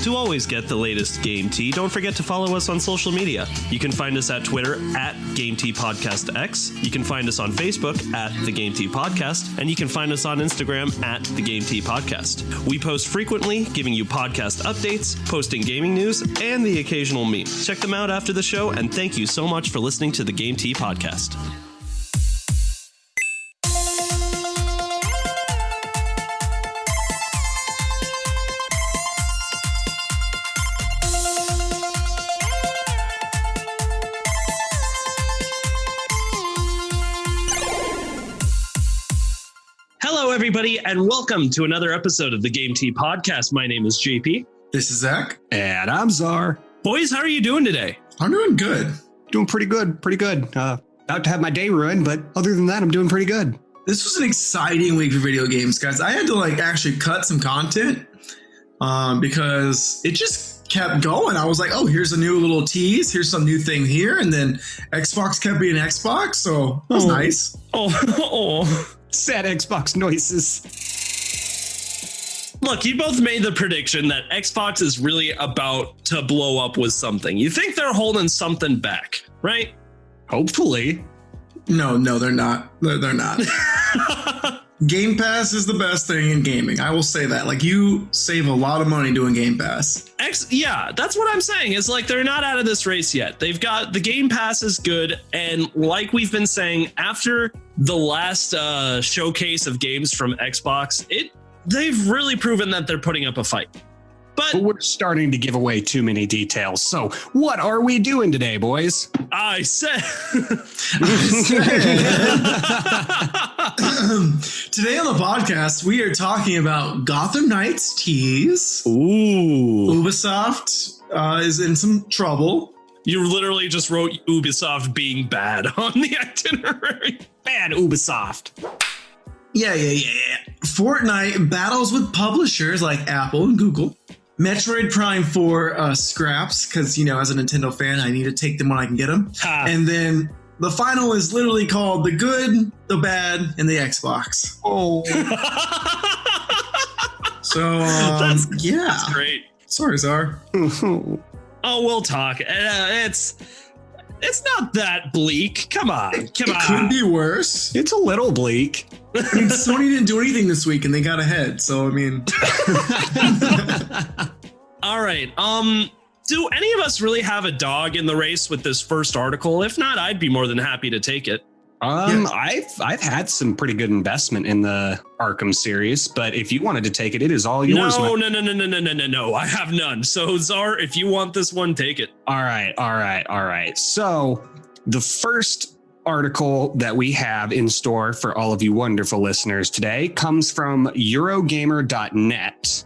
To always get the latest Game Tea, don't forget to follow us on social media. You can find us at Twitter at Game Tea Podcast X. You can find us on Facebook at The Game Tea Podcast. And you can find us on Instagram at The Game Tea Podcast. We post frequently, giving you podcast updates, posting gaming news, and the occasional meme. Check them out after the show, and thank you so much for listening to The Game Tea Podcast. Hello, everybody, and welcome to another episode of the Game Tea Podcast. My name is JP. This is Zach. And I'm Czar. Boys, how are you doing today? I'm doing good. Doing pretty good. About to have my day ruined, but other than that, I'm doing pretty good. This was an exciting week for video games, guys. I had to actually cut some content because it just kept going. I was like, oh, here's a new little tease. Here's some new thing here. And then Xbox kept being Xbox. So it was nice. Oh. Sad Xbox noises. Look, you both made the prediction that Xbox is really about to blow up with something. You think they're holding something back, right? Hopefully. No, they're not. They're not. Game Pass is the best thing in gaming. I will say that. You save a lot of money doing Game Pass. Yeah, that's what I'm saying. It's like they're not out of this race yet. They've got the Game Pass is good. And like we've been saying, after the last showcase of games from Xbox, they've really proven that they're putting up a fight. But we're starting to give away too many details. So what are we doing today, boys? I said Today on the podcast, we are talking about Gotham Knights tease. Ooh. Ubisoft is in some trouble. You literally just wrote Ubisoft being bad on the itinerary. Bad Ubisoft. Yeah. Fortnite battles with publishers like Apple and Google. Metroid Prime 4 scraps, because, as a Nintendo fan, I need to take them when I can get them. And then the final is literally called The Good, The Bad, and the Xbox. Oh. So, that's great. Sorry, Czar. Oh, we'll talk. It's not that bleak. Come on. It could be worse. It's a little bleak. Sony didn't do anything this week and they got ahead. So, All right. Do any of us really have a dog in the race with this first article? If not, I'd be more than happy to take it. I've had some pretty good investment in the Arkham series, but if you wanted to take it, it is all yours. No. I have none. So, Czar, if you want this one, take it. All right. So the first article that we have in store for all of you wonderful listeners today comes from Eurogamer.net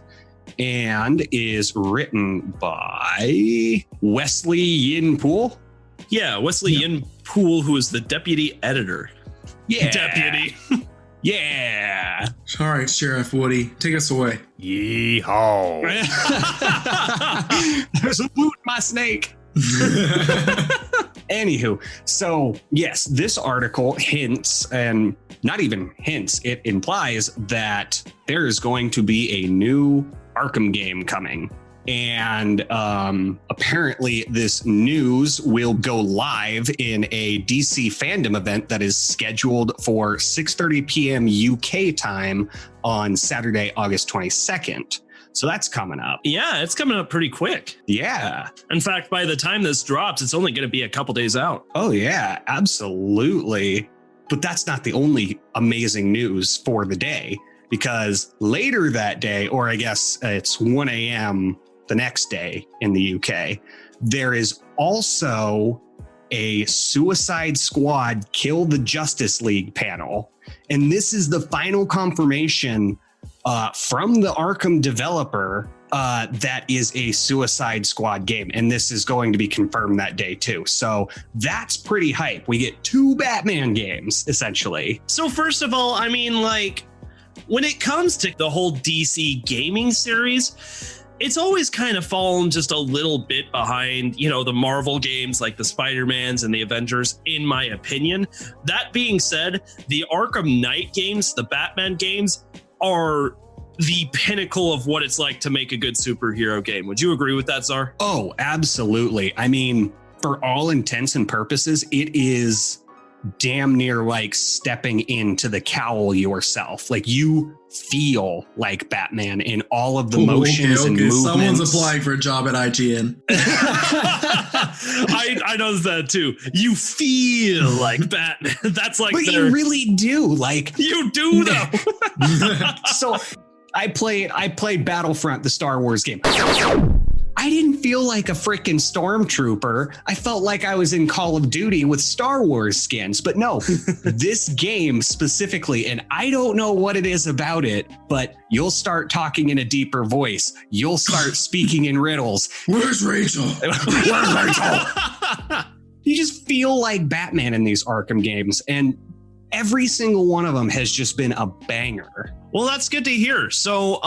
and is written by Wesley Yin-Poole. Yeah, Wesley Yin-Poole, who is the deputy editor. Yeah. Deputy. Yeah. All right, Sheriff Woody, take us away. Yeehaw. There's a boot in my snake. Anywho, so yes, this article hints, and not even hints, it implies that there is going to be a new Arkham game coming. And apparently this news will go live in a DC fandom event that is scheduled for 6:30 p.m. UK time on Saturday, August 22nd. So that's coming up. Yeah, it's coming up pretty quick. Yeah. In fact, by the time this drops, it's only going to be a couple days out. Oh, yeah, absolutely. But that's not the only amazing news for the day, because later that day, or I guess it's 1 a.m. the next day in the UK, there is also a Suicide Squad Kill the Justice League panel. And this is the final confirmation from the Arkham developer that is a Suicide Squad game. And this is going to be confirmed that day too. So that's pretty hype. We get 2 Batman games, essentially. So first of all, I mean, when it comes to the whole DC gaming series, it's always kind of fallen just a little bit behind, the Marvel games like the Spider-Mans and the Avengers, in my opinion. That being said, the Arkham Knight games, the Batman games, are the pinnacle of what it's like to make a good superhero game. Would you agree with that, Czar? Oh, absolutely. I mean, for all intents and purposes, it is damn near like stepping into the cowl yourself. Like you feel like Batman in all of the motions and movements. Someone's applying for a job at IGN. I noticed that too. You feel like Batman. That's like, but you really do. Like you do though. So I played Battlefront, the Star Wars game. I didn't feel like a freaking stormtrooper. I felt like I was in Call of Duty with Star Wars skins. But no, this game specifically, and I don't know what it is about it, but you'll start talking in a deeper voice. You'll start speaking in riddles. Where's Rachel? Where's Rachel? You just feel like Batman in these Arkham games. And every single one of them has just been a banger. Well, that's good to hear. So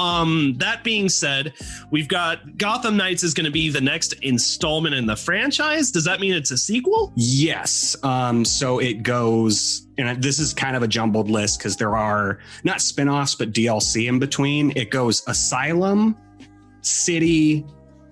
that being said, we've got Gotham Knights is going to be the next installment in the franchise. Does that mean it's a sequel? Yes. So it goes, and this is kind of a jumbled list because there are not spinoffs, but DLC in between. It goes Asylum, City,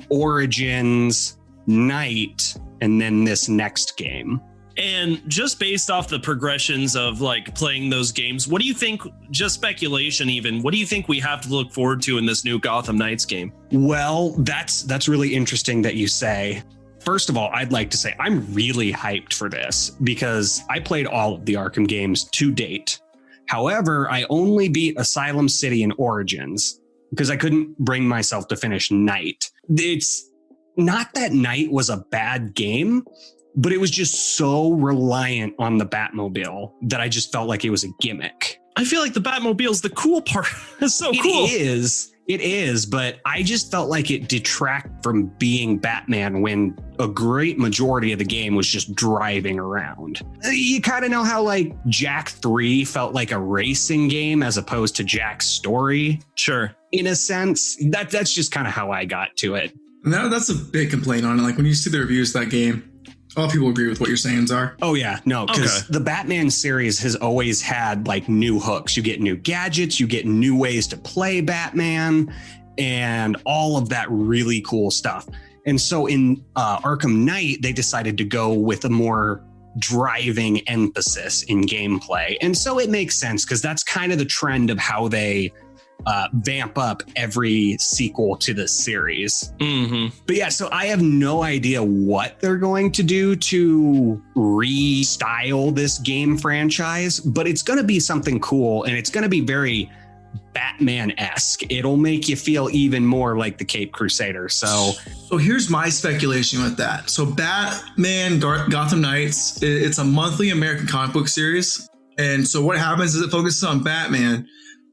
Origins, Night, and then this next game. And just based off the progressions of like playing those games, what do you think, just speculation even, what do you think we have to look forward to in this new Gotham Knights game? Well, that's really interesting that you say. First of all, I'd like to say I'm really hyped for this because I played all of the Arkham games to date. However, I only beat Asylum, City, and Origins because I couldn't bring myself to finish Night. It's not that Night was a bad game, but it was just so reliant on the Batmobile that I just felt like it was a gimmick. I feel like the Batmobile's the cool part. It's so cool. It is, but I just felt like it detracted from being Batman when a great majority of the game was just driving around. You kind of know how like Jak 3 felt like a racing game as opposed to Jak's story. Sure. In a sense, that's just kind of how I got to it. No, that's a big complaint on it. Like when you see the reviews of that game, a lot of people agree with what you're saying, Czar. Oh, yeah. No, because the Batman series has always had like new hooks. You get new gadgets, you get new ways to play Batman and all of that really cool stuff. And so in Arkham Knight, they decided to go with a more driving emphasis in gameplay. And so it makes sense because that's kind of the trend of how they vamp up every sequel to the series. Mm-hmm. But yeah, so I have no idea what they're going to do to restyle this game franchise, but it's going to be something cool and it's going to be very Batman-esque. It'll make you feel even more like the Caped Crusader. So here's my speculation with that. So Batman Gotham Knights, it's a monthly American comic book series. And so what happens is it focuses on Batman,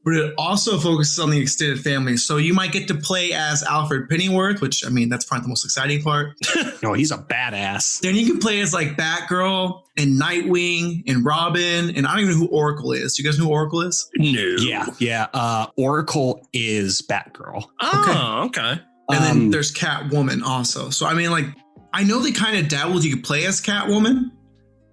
but it also focuses on the extended family. So you might get to play as Alfred Pennyworth, which, I mean, that's probably the most exciting part. No, he's a badass. Then you can play as like Batgirl and Nightwing and Robin. And I don't even know who Oracle is. Do you guys know who Oracle is? No. Yeah. Oracle is Batgirl. Oh, okay. And then there's Catwoman also. So, I mean, like, I know they kind of dabbled. You could play as Catwoman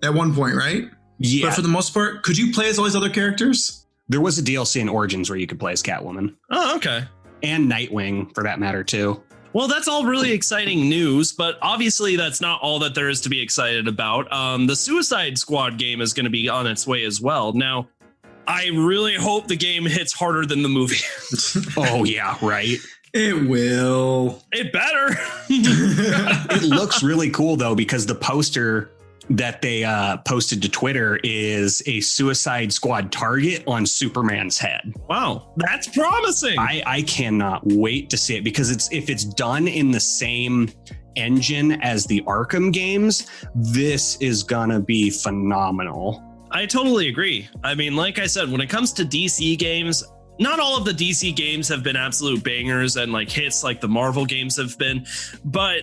at one point, right? Yeah. But for the most part, could you play as all these other characters? There was a DLC in Origins where you could play as Catwoman. Oh, okay. And Nightwing, for that matter, too. Well, that's all really exciting news, but obviously that's not all that there is to be excited about. The Suicide Squad game is going to be on its way as well. Now, I really hope the game hits harder than the movie. Oh, yeah, right. It will. It better. It looks really cool, though, because the poster that they posted to Twitter is a Suicide Squad target on Superman's head. Wow, that's promising. I cannot wait to see it because if it's done in the same engine as the Arkham games, this is gonna be phenomenal. I totally agree. I mean, like I said, when it comes to DC games, not all of the DC games have been absolute bangers and like hits like the Marvel games have been, but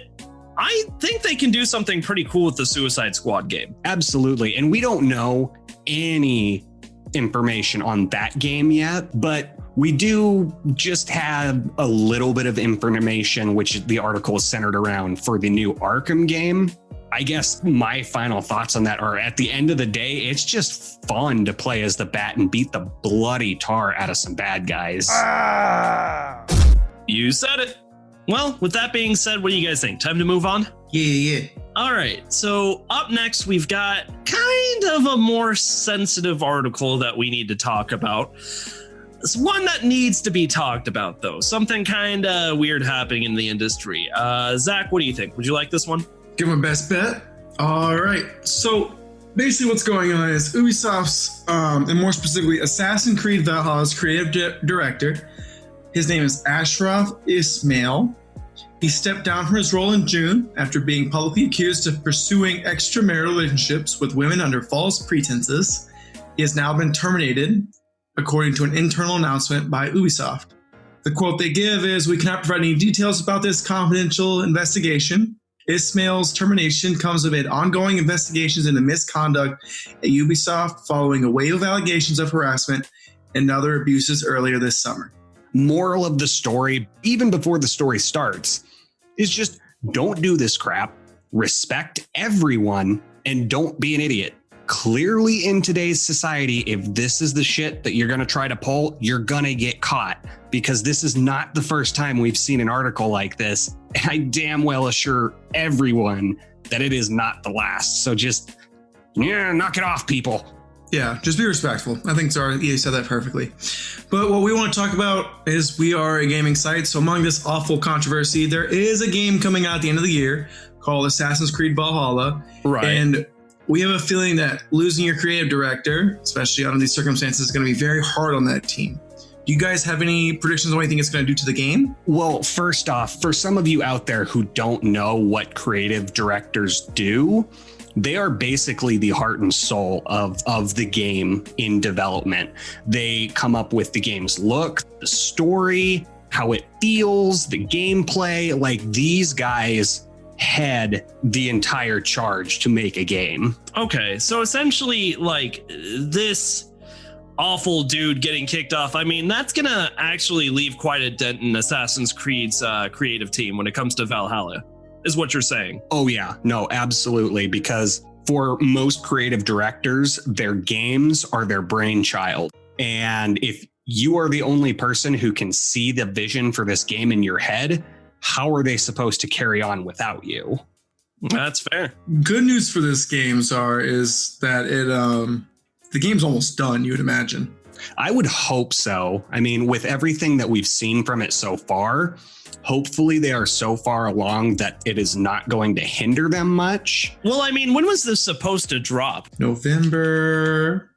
I think they can do something pretty cool with the Suicide Squad game. Absolutely. And we don't know any information on that game yet, but we do just have a little bit of information, which the article is centered around for the new Arkham game. I guess my final thoughts on that are, at the end of the day, it's just fun to play as the Bat and beat the bloody tar out of some bad guys. You said it. Well, with that being said, what do you guys think? Time to move on? Yeah. All right. So up next, we've got kind of a more sensitive article that we need to talk about. It's one that needs to be talked about, though. Something kind of weird happening in the industry. Zach, what do you think? Would you like this one? Give my best bet. All right. So basically what's going on is Ubisoft's, and more specifically Assassin's Creed Valhalla's creative director, his name is Ashraf Ismail. He stepped down from his role in June after being publicly accused of pursuing extramarital relationships with women under false pretenses. He has now been terminated, according to an internal announcement by Ubisoft. The quote they give is, "We cannot provide any details about this confidential investigation. Ismail's termination comes amid ongoing investigations into misconduct at Ubisoft following a wave of allegations of harassment and other abuses earlier this summer." Moral of the story, even before the story starts, is just don't do this crap, respect everyone, and don't be an idiot. Clearly, in today's society, if this is the shit that you're going to try to pull, you're going to get caught, because this is not the first time we've seen an article like this. And I damn well assure everyone that it is not the last. So just, knock it off, people. Yeah, just be respectful. I think Zara, you said that perfectly. But what we want to talk about is we are a gaming site. So among this awful controversy, there is a game coming out at the end of the year called Assassin's Creed Valhalla. Right. And we have a feeling that losing your creative director, especially under these circumstances, is going to be very hard on that team. Do you guys have any predictions on what you think it's going to do to the game? Well, first off, for some of you out there who don't know what creative directors do, they are basically the heart and soul of the game in development. They come up with the game's look, the story, how it feels, the gameplay. Like, these guys head the entire charge to make a game. Okay, so essentially, like, this awful dude getting kicked off, I mean, that's gonna actually leave quite a dent in Assassin's Creed's creative team when it comes to Valhalla, is what you're saying. Oh yeah, no, absolutely. Because for most creative directors, their games are their brainchild. And if you are the only person who can see the vision for this game in your head, how are they supposed to carry on without you? That's fair. Good news for this game, Zara, is that the game's almost done, you would imagine. I would hope so. I mean, with everything that we've seen from it so far, hopefully they are so far along that it is not going to hinder them much. Well, I mean, when was this supposed to drop? November.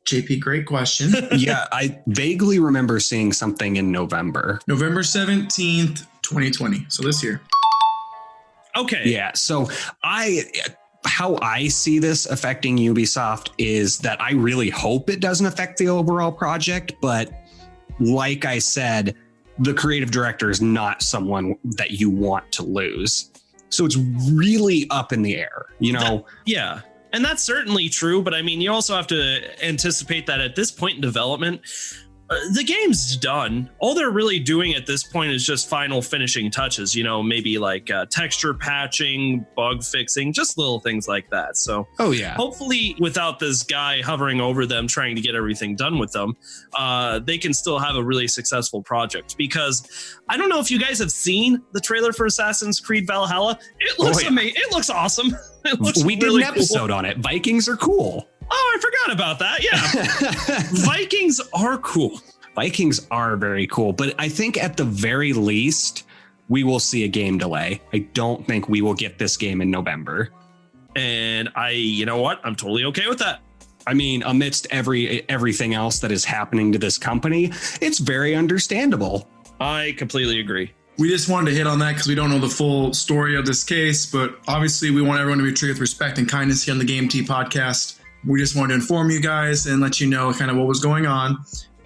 JP, great question. Yeah, I vaguely remember seeing something in November. November 17th, 2020. So this year. Okay. Yeah, so how I see this affecting Ubisoft is that I really hope it doesn't affect the overall project. But like I said, the creative director is not someone that you want to lose. So it's really up in the air, you know? Yeah. And that's certainly true. But I mean, you also have to anticipate that at this point in development, the game's done. All they're really doing at this point is just final finishing touches, maybe like texture patching, bug fixing, just little things like that. So hopefully without this guy hovering over them, trying to get everything done with them, they can still have a really successful project. Because I don't know if you guys have seen the trailer for Assassin's Creed Valhalla. It looks amazing. It looks awesome. We did an episode on it. Vikings are cool. Oh, I forgot about that. Yeah. Vikings are cool. Vikings are very cool. But I think at the very least, we will see a game delay. I don't think we will get this game in November. And you know what? I'm totally okay with that. I mean, amidst everything else that is happening to this company, it's very understandable. I completely agree. We just wanted to hit on that because we don't know the full story of this case, but obviously we want everyone to be treated with respect and kindness here on the Game T podcast. We just wanted to inform you guys and let you know kind of what was going on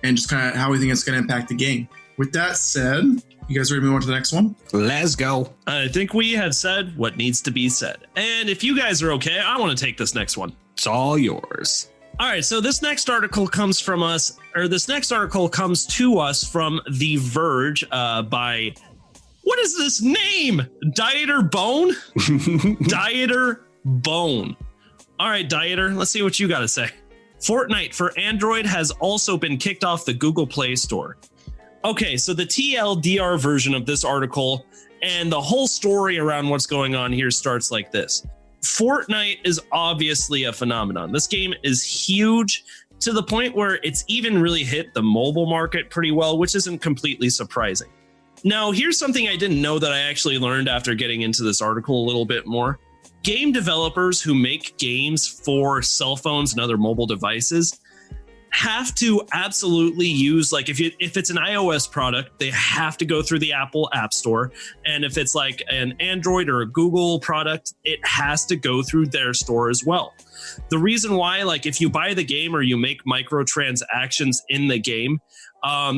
and just kind of how we think it's going to impact the game. With that said, you guys ready to move on to the next one? Let's go. I think we have said what needs to be said. And if you guys are okay, I want to take this next one. It's all yours. All right, so this next article comes to us from The Verge by What is this name? Dieter Bone? Dieter Bone. All right, Dieter, let's see what you got to say. Fortnite for Android has also been kicked off the Google Play Store. Okay, so the TLDR version of this article and the whole story around what's going on here starts like this. Fortnite is obviously a phenomenon. This game is huge to the point where it's even really hit the mobile market pretty well, which isn't completely surprising. Now, here's something I didn't know that I actually learned after getting into this article a little bit more. Game developers who make games for cell phones and other mobile devices have to absolutely use, like, if it's an iOS product, they have to go through the Apple App Store. And if it's like an Android or a Google product, it has to go through their store as well. The reason why, like, if you buy the game or you make microtransactions in the game,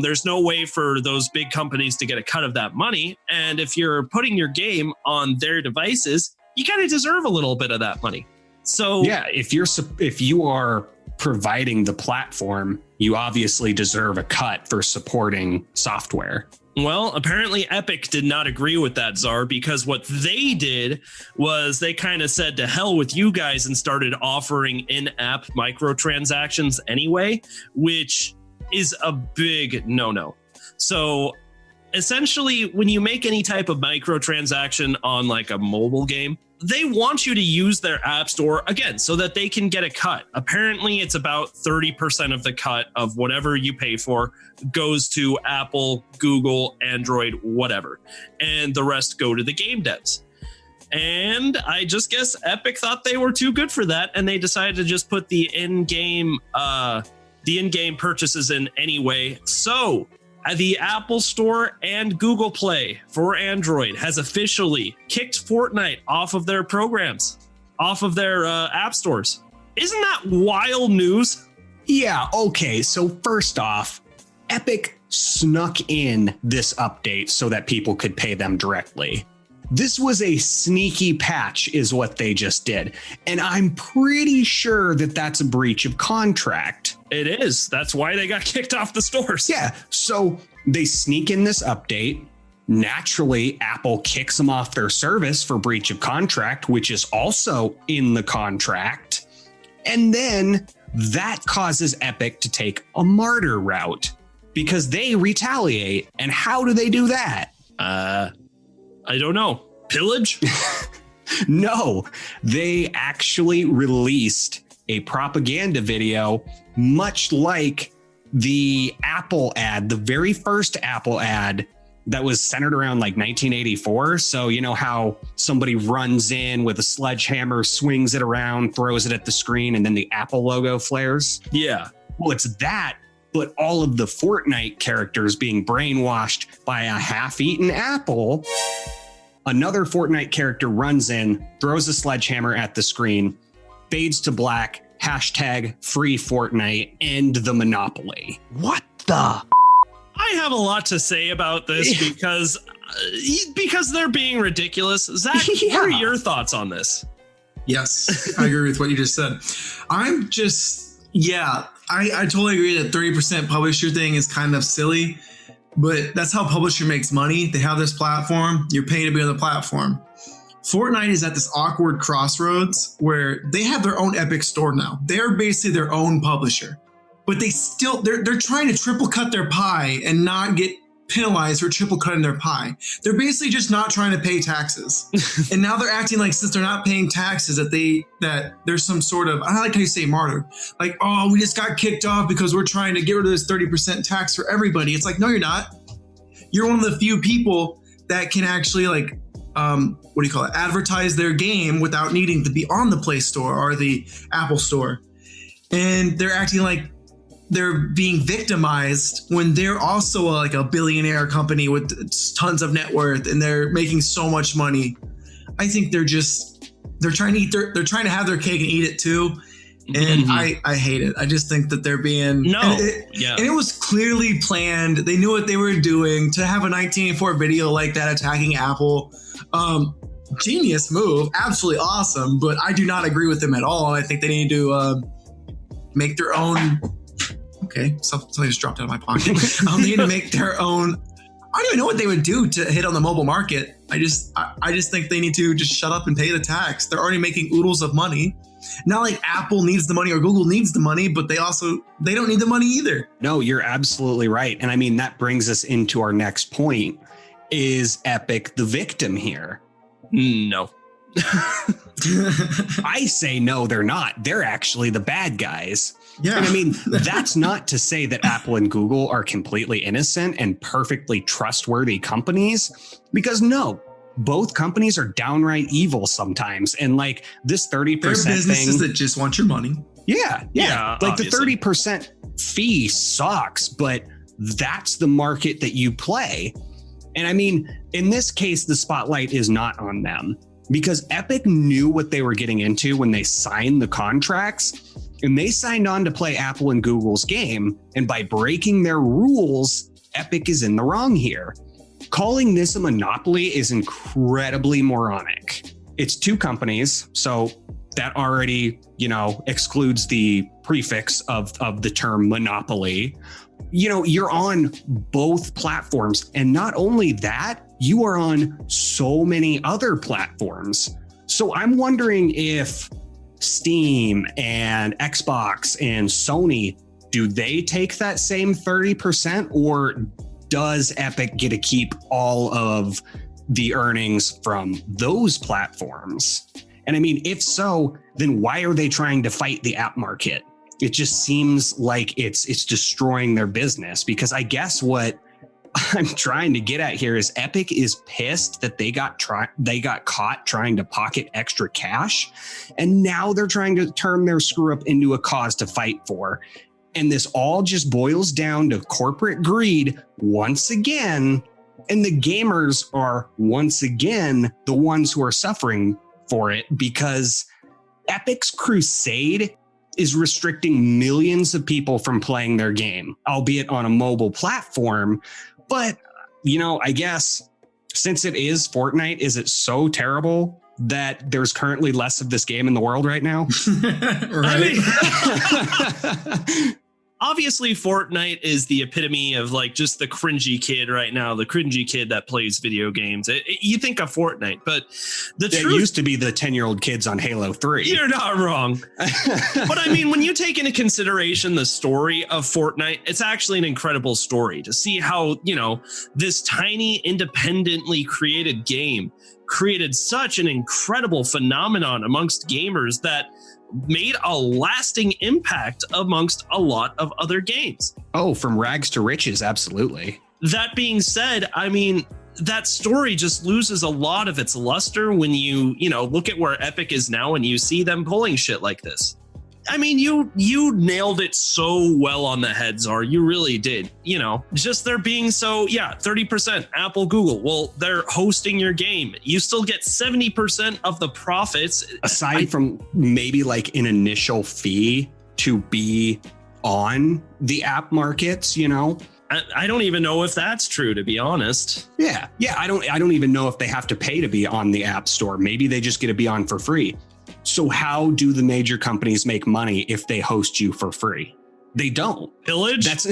there's no way for those big companies to get a cut of that money. And if you're putting your game on their devices, you kind of deserve a little bit of that money. So yeah, if you are providing the platform, you obviously deserve a cut for supporting software. Well, apparently Epic did not agree with that, Czar, because what they did was they kind of said to hell with you guys and started offering in-app microtransactions anyway, which is a big no-no. So essentially, when you make any type of microtransaction on like a mobile game, they want you to use their app store again so that they can get a cut. Apparently, it's about 30% of the cut of whatever you pay for goes to Apple, Google, Android, whatever. And the rest go to the game devs. And I just guess Epic thought they were too good for that, and they decided to just put the in-game purchases in anyway. So the Apple Store and Google Play for Android has officially kicked Fortnite off of their programs, off of their app stores. Isn't that wild news? Yeah, okay. So first off, Epic snuck in this update so that people could pay them directly. This was a sneaky patch is what they just did. And I'm pretty sure that that's a breach of contract. It is. That's why they got kicked off the stores. Yeah. So they sneak in this update. Naturally, Apple kicks them off their service for breach of contract, which is also in the contract. And then that causes Epic to take a martyr route because they retaliate. And how do they do that? I don't know. Pillage? No, they actually released a propaganda video, much like the Apple ad, the very first Apple ad that was centered around like 1984. So, you know how somebody runs in with a sledgehammer, swings it around, throws it at the screen, and then the Apple logo flares? Yeah. Well, it's that, but all of the Fortnite characters being brainwashed by a half-eaten apple. Another Fortnite character runs in, throws a sledgehammer at the screen, fades to black, hashtag free Fortnite, end the monopoly. What the? I have a lot to say about this because they're being ridiculous. Zach, Yeah. What are your thoughts on this? Yes, I agree with what you just said. I totally agree that 30% publisher thing is kind of silly, but that's how publisher makes money. They have this platform. You're paying to be on the platform. Fortnite is at this awkward crossroads where they have their own Epic store now. They're basically their own publisher, but they're trying to triple cut their pie and not get penalized for triple cutting their pie. They're basically just not trying to pay taxes. And now they're acting like since they're not paying taxes that there's some sort of, I don't like how you say martyr, like, oh, we just got kicked off because we're trying to get rid of this 30% tax for everybody. It's like, no, you're not. You're one of the few people that can actually advertise their game without needing to be on the Play Store or the Apple Store. And they're acting like they're being victimized when they're also like a billionaire company with tons of net worth and they're making so much money. I think they're trying to have their cake and eat it too. And I hate it. I just think that they're being and it was clearly planned. They knew what they were doing to have a 1984 video like that attacking Apple. Genius move, absolutely awesome. But I do not agree with them at all. And I think they need to make their own. Okay, something just dropped out of my pocket. They need to make their own I don't even know what they would do to hit on the mobile market. I just think they need to just shut up and pay the tax. They're already making oodles of money. Not like Apple needs the money or Google needs the money, but they don't need the money either. No, you're absolutely right. And I mean, that brings us into our next point. Is Epic the victim here? No. I say no, they're not. They're actually the bad guys. Yeah. And I mean, that's not to say that Apple and Google are completely innocent and perfectly trustworthy companies, because no, both companies are downright evil sometimes. And like this 30% They're businesses thing, that just want your money. Yeah. Like obviously. The 30% fee sucks, but that's the market that you play. And I mean, in this case, the spotlight is not on them because Epic knew what they were getting into when they signed the contracts, and they signed on to play Apple and Google's game. And by breaking their rules, Epic is in the wrong here. Calling this a monopoly is incredibly moronic. It's two companies, so that already, excludes the prefix of the term monopoly. You're on both platforms. And not only that, you are on so many other platforms. So I'm wondering if Steam and Xbox and Sony, do they take that same 30%, or does Epic get to keep all of the earnings from those platforms? And I mean, if so, then why are they trying to fight the app market? It just seems like it's destroying their business, because I guess what I'm trying to get at here is Epic is pissed that they got caught trying to pocket extra cash, and now they're trying to turn their screw up into a cause to fight for. And this all just boils down to corporate greed once again, and the gamers are once again the ones who are suffering for it, because Epic's crusade is restricting millions of people from playing their game, albeit on a mobile platform. But, I guess since it is Fortnite, is it so terrible that there's currently less of this game in the world right now? Right. Obviously, Fortnite is the epitome of like just the cringy kid right now, the cringy kid that plays video games. You think of Fortnite, but the truth used to be the 10-year-old kids on Halo 3. You're not wrong. But I mean, when you take into consideration the story of Fortnite, it's actually an incredible story to see how, this tiny independently created game created such an incredible phenomenon amongst gamers that made a lasting impact amongst a lot of other games. Oh, from rags to riches. Absolutely. That being said, I mean, that story just loses a lot of its luster when you look at where Epic is now and you see them pulling shit like this. I mean, you nailed it so well on the head, Czar. You really did. Just they're being so, 30% Apple, Google. Well, they're hosting your game. You still get 70% of the profits. Aside from maybe like an initial fee to be on the app markets, I don't even know if that's true, to be honest. Yeah. I don't even know if they have to pay to be on the App Store. Maybe they just get to be on for free. So how do the major companies make money if they host you for free? They don't. Pillage? That's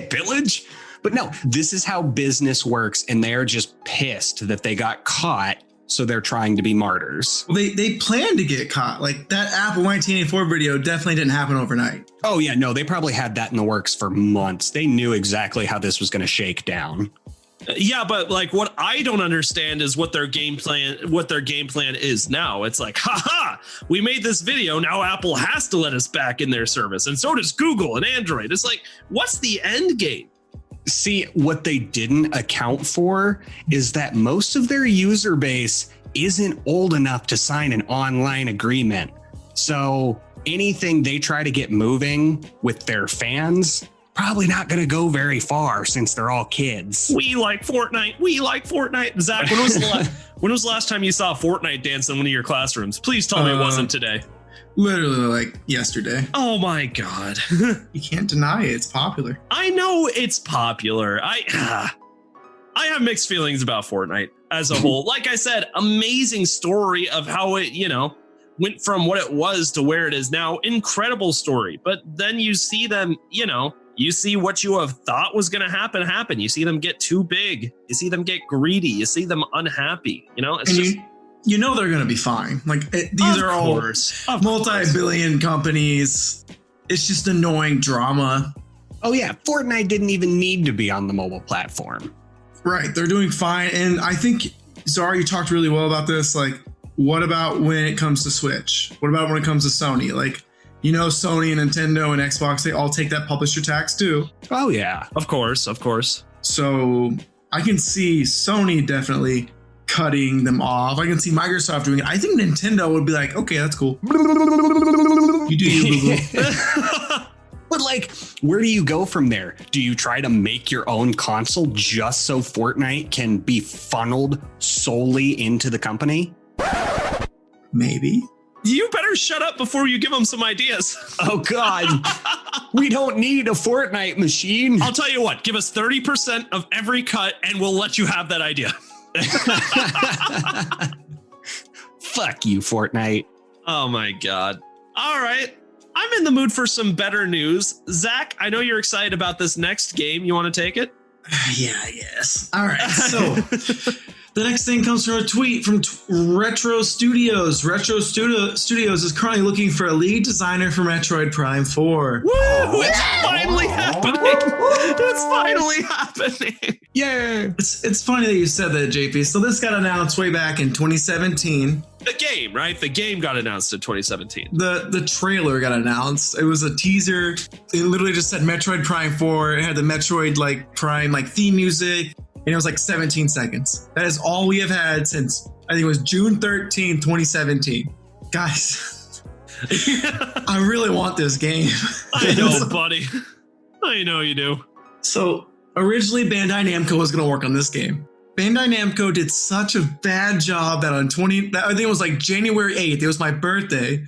pillage. But no, this is how business works. And they're just pissed that they got caught. So they're trying to be martyrs. Well, they planned to get caught. Like that Apple 1984 video definitely didn't happen overnight. Oh, yeah. No, they probably had that in the works for months. They knew exactly how this was going to shake down. Yeah, but like what I don't understand is what their game plan is now. It's like, haha, we made this video. Now Apple has to let us back in their service. And so does Google and Android. It's like, what's the end game? See, what they didn't account for is that most of their user base isn't old enough to sign an online agreement. So anything they try to get moving with their fans, probably not going to go very far since they're all kids. We like Fortnite. We like Fortnite. Zach, when was the last time you saw Fortnite dance in one of your classrooms? Please tell me it wasn't today. Literally like yesterday. Oh my God. You can't deny it. It's popular. I know it's popular. I have mixed feelings about Fortnite as a whole. Like I said, amazing story of how it, went from what it was to where it is now. Incredible story. But then you see them, You see what you have thought was going to happen. You see them get too big. You see them get greedy. You see them unhappy. You know, it's and just... you know they're going to be fine. Like, these are all multi-billion companies. It's just annoying drama. Oh, yeah. Fortnite didn't even need to be on the mobile platform. Right. They're doing fine. And I think, Zara, you talked really well about this. Like, what about when it comes to Switch? What about when it comes to Sony? Like, you know, Sony and Nintendo and Xbox, they all take that publisher tax too. Oh, yeah. Of course. So I can see Sony definitely cutting them off. I can see Microsoft doing it. I think Nintendo would be like, okay, that's cool. You do you, Google. But like, where do you go from there? Do you try to make your own console just so Fortnite can be funneled solely into the company? Maybe. You better shut up before you give them some ideas. Oh, God. We don't need a Fortnite machine. I'll tell you what, give us 30% of every cut and we'll let you have that idea. Fuck you, Fortnite. Oh, my God. All right. I'm in the mood for some better news. Zach, I know you're excited about this next game. You want to take it? Yeah, I guess. All right. So the next thing comes from a tweet from Retro Studios. Retro Studios is currently looking for a lead designer for Metroid Prime 4. Woo! It's finally happening. It's finally happening. Yeah. It's funny that you said that, JP. So this got announced way back in 2017. The game, right? The game got announced in 2017. The trailer got announced. It was a teaser. It literally just said Metroid Prime 4. It had the Metroid Prime theme music. And it was 17 seconds. That is all we have had since, I think it was June 13, 2017. Guys, I really want this game. I know, buddy. I know you do. So originally Bandai Namco was going to work on this game. Bandai Namco did such a bad job that I think it was January 8th, it was my birthday,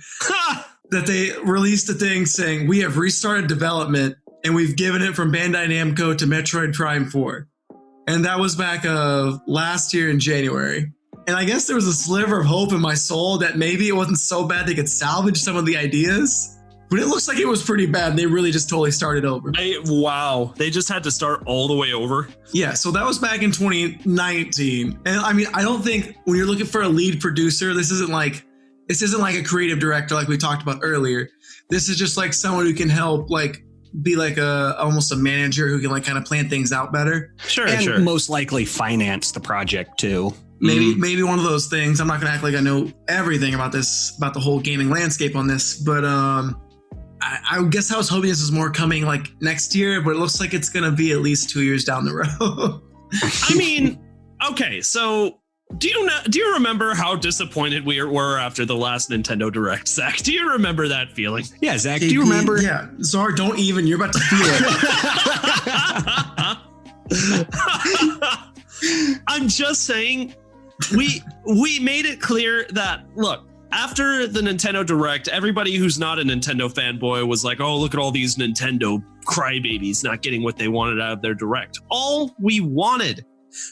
that they released a thing saying, we have restarted development and we've given it from Bandai Namco to Metroid Prime 4. And that was back last year in January. And I guess there was a sliver of hope in my soul that maybe it wasn't so bad they could salvage some of the ideas. But it looks like it was pretty bad. They really just totally started over. Wow. They just had to start all the way over. Yeah, so that was back in 2019. And I mean, I don't think when you're looking for a lead producer, this isn't like a creative director like we talked about earlier. This is just someone who can help be almost a manager who can kind of plan things out better. Sure. Most likely finance the project too. Maybe one of those things. I'm not going to act like I know everything about the whole gaming landscape on this, but I guess I was hoping this is more coming next year, but it looks like it's going to be at least 2 years down the road. I mean, okay, so do you remember how disappointed we were after the last Nintendo Direct, Zach? Do you remember that feeling? Yeah, Zach, do you remember? Yeah, Zar, don't even. You're about to feel it. I'm just saying, we made it clear that, look, after the Nintendo Direct, everybody who's not a Nintendo fanboy was like, oh, look at all these Nintendo crybabies not getting what they wanted out of their Direct. All we wanted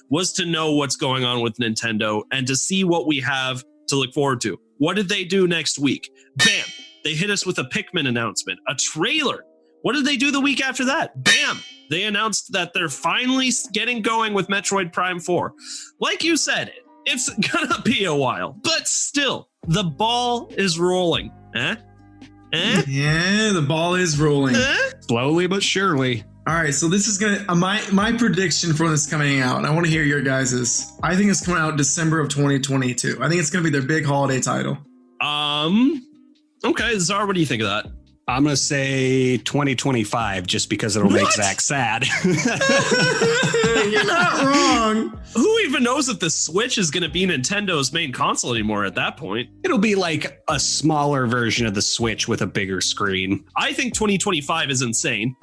was to know what's going on with Nintendo and to see what we have to look forward to. What did they do next week? Bam! They hit us with a Pikmin announcement, a trailer. What did they do the week after that? Bam! They announced that they're finally getting going with Metroid Prime 4. Like you said, it's gonna be a while, but still, the ball is rolling. Yeah, the ball is rolling. Slowly but surely. All right, so this is gonna my prediction for this coming out, and I want to hear your guys's. I think it's coming out December of 2022. I think it's gonna be their big holiday title. Okay, Zar, what do you think of that? I'm gonna say 2025, just because it'll make Zach sad. You're not wrong. Who even knows if the Switch is gonna be Nintendo's main console anymore at that point? It'll be like a smaller version of the Switch with a bigger screen. I think 2025 is insane.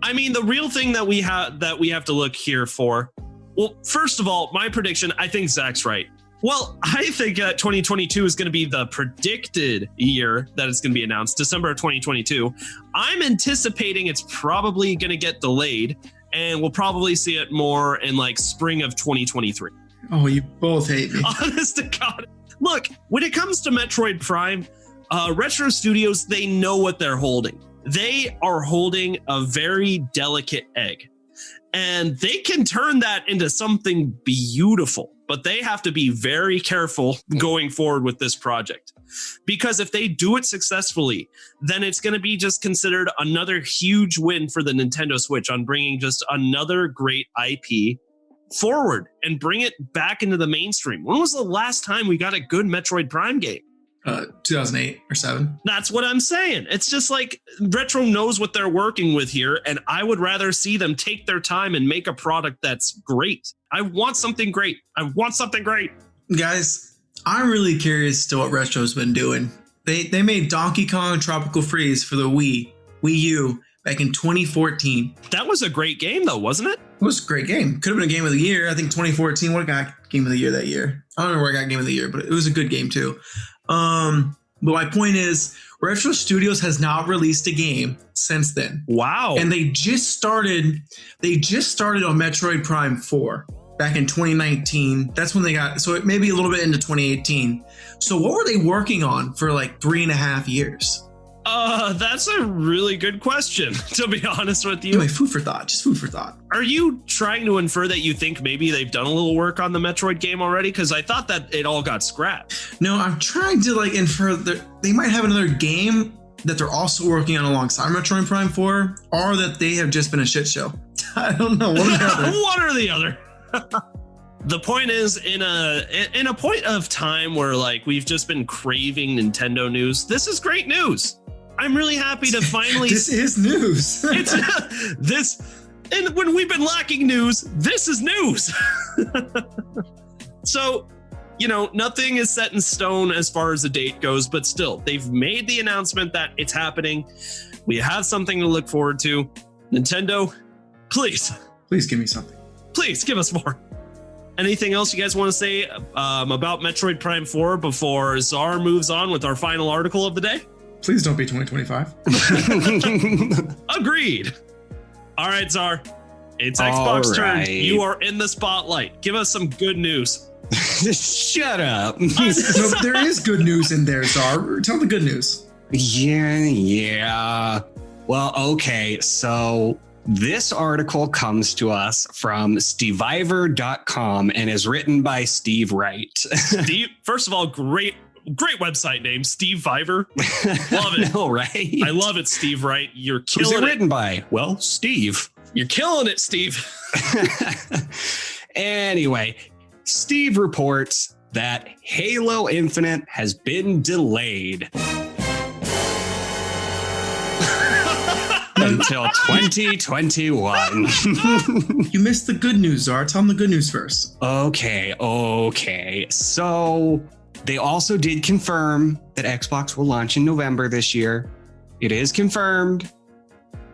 I mean, the real thing that we have to look here for. Well, first of all, my prediction, I think Zach's right. Well, I think 2022 is going to be the predicted year that it's going to be announced, December of 2022. I'm anticipating it's probably going to get delayed, and we'll probably see it more in spring of 2023. Oh, you both hate me. Honest to God. Look, when it comes to Metroid Prime, Retro Studios, they know what they're holding. they are holding a very delicate egg. And they can turn that into something beautiful, but they have to be very careful going forward with this project. Because if they do it successfully, then it's going to be just considered another huge win for the Nintendo Switch on bringing just another great IP forward and bring it back into the mainstream. When was the last time we got a good Metroid Prime game? 2008 or 7. That's what I'm saying. It's just like Retro knows what they're working with here, and I would rather see them take their time and make a product that's great. I want something great. Guys, I'm really curious to what Retro's been doing. They made Donkey Kong Tropical Freeze for the Wii U back in 2014. That was a great game, though, wasn't it? It was a great game. Could have been a game of the year. I think 2014. What got game of the year that year? I don't know where I got game of the year, but it was a good game too. But my point is, Retro Studios has not released a game since then. Wow. And they just started on Metroid Prime 4 back in 2019. That's when they got, so it may be a little bit into 2018. So what were they working on for like 3.5 years? That's a really good question, to be honest with you. Anyway, food for thought. Just food for thought. Are you trying to infer that you think maybe they've done a little work on the Metroid game already? Because I thought that it all got scrapped. No, I'm trying to like infer that they might have another game that they're also working on alongside Metroid Prime 4, or that they have just been a shit show. I don't know. One or the other. One or the other. The point is, in a point of time where like we've just been craving Nintendo news, this is great news. I'm really happy to finally. This is news. It's this, and when we've been lacking news, this is news. So, you know, nothing is set in stone as far as the date goes, but still, they've made the announcement that it's happening. We have something to look forward to. Nintendo, please give me something. Please give us more. Anything else you guys want to say about Metroid Prime 4 before Czar moves on with our final article of the day? Please don't be 2025. Agreed. All right, Czar. It's Xbox turn. You are in the spotlight. Give us some good news. Shut up. No, there is good news in there, Czar. Tell the good news. Yeah. Well, okay. So this article comes to us from Steviver.com and is written by Steve Wright. Steve, first of all, great website name, Steve Viver. Love it. No, right? I love it, Steve Wright. You're killing it. Who's it written by? Well, Steve. You're killing it, Steve. Anyway, Steve reports that Halo Infinite has been delayed until 2021. You missed the good news, Czar. Tell them the good news first. Okay. So they also did confirm that Xbox will launch in November this year. It is confirmed,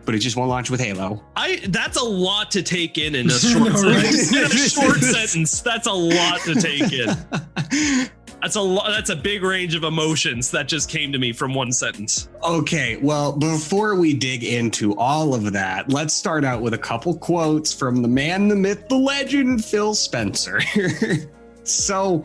but it just won't launch with Halo. That's a lot to take in a short sentence. In a short sentence. That's a lot to take in. That's a big range of emotions that just came to me from one sentence. Okay, well, before we dig into all of that, let's start out with a couple quotes from the man, the myth, the legend, Phil Spencer. So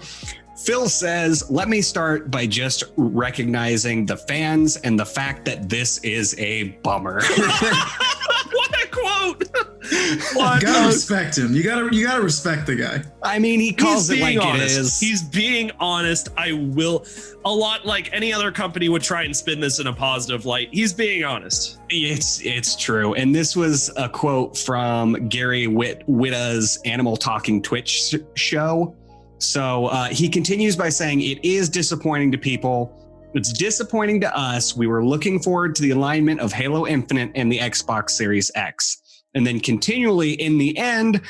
Phil says, let me start by just recognizing the fans and the fact that this is a bummer. What a quote. You gotta respect him. You gotta respect the guy. I mean, he calls it like honest. it is. He's being honest. I will, a lot like any other company would try and spin this in a positive light. He's being honest. It's true. And this was a quote from Gary Whitta's Animal Talking Twitch show. So he continues by saying, it is disappointing to people. It's disappointing to us. We were looking forward to the alignment of Halo Infinite and the Xbox Series X. And then continually, in the end,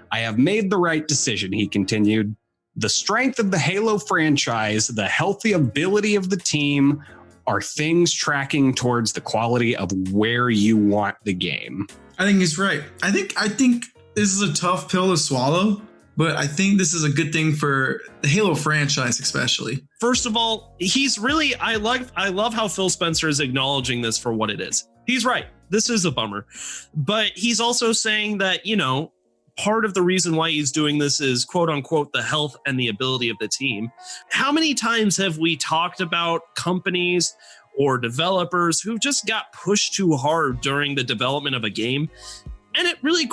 I have made the right decision, he continued. The strength of the Halo franchise, the healthy ability of the team are things tracking towards the quality of where you want the game. I think he's right. I think this is a tough pill to swallow, but I think this is a good thing for the Halo franchise, especially. First of all, he's really, I love how Phil Spencer is acknowledging this for what it is. He's right. This is a bummer. But he's also saying that, you know, part of the reason why he's doing this is, quote unquote, the health and the ability of the team. How many times have we talked about companies or developers who just got pushed too hard during the development of a game. And it really